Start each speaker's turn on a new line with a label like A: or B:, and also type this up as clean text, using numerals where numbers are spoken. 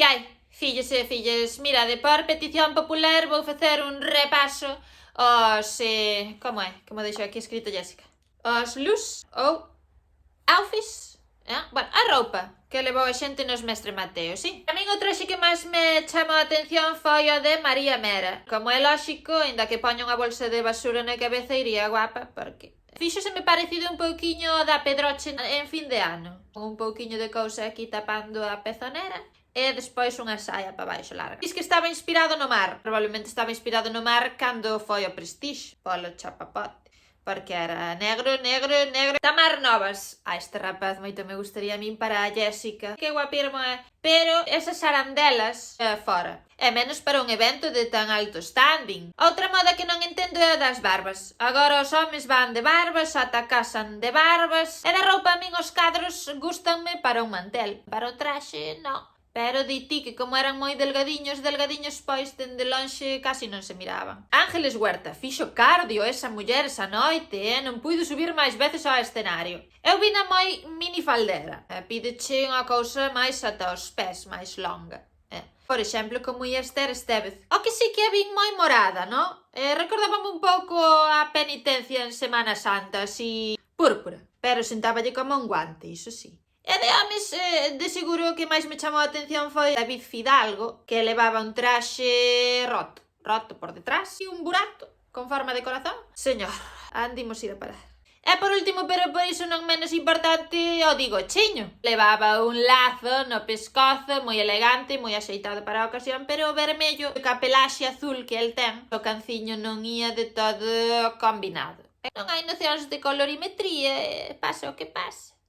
A: Que hai, filles e filles? Mirade, por petición popular vou facer un repaso aos... como é? Como deixou aquí escrito Jessica? Os looks ou outfits, bueno, a roupa que levou a xente nos Mestre Mateo, sí. A min o traxe que máis me chamou a atención foi o de María Mera. Como é lóxico, ainda que poña unha bolsa de basura na cabeza, iría guapa, porque fíxoseme parecido un pouquiño da Pedroche en fin de ano. Un pouquiño de cousa aquí tapando a pezonera e despois unha saia para baixo larga. Diz que estaba inspirado no mar. Probablemente estaba inspirado no mar cando foi o Prestige, polo chapapote. Porque era negro, negro, negro. Tamar Novas. Este rapaz moito me gustaría a min para a Jessica. Que guapirmo é. Pero esas arandelas fora. É menos para un evento de tan alto standing. Outra moda que non entendo é a das barbas. Agora os homes van de barbas, ata casan de barbas. E da roupa a min os cadros gustanme para un mantel. Para o traxe, non. Pero di ti que como eran moi delgadiños, pois dende lonxe casi non se miraban. Ángeles Huerta, fixo cardio esa muller esa noite, non puido subir máis veces ao escenario. Eu vina moi minifaldera, pídeche unha cousa máis ata os pés, máis longa. Por exemplo, como ia Esther Estévez. O que sí que a vin moi morada, non? Recordábame un pouco a penitencia en Semana Santa, así púrpura. Pero sentáballe como un guante, iso sí. E de homes, de seguro o que máis me chamou a atención foi David Fidalgo, que levaba un traxe roto por detrás e un burato con forma de corazón. Señor, andimos ir a parar. E por último, pero por iso non menos importante, o Digochiño. Levaba un lazo no pescozo, moi elegante, moi axeitado para a ocasión, pero o vermello, ca pelaxe azul que el ten, o canciño non ía de todo combinado. Non hai nocións de colorimetría, pasa o que pasa.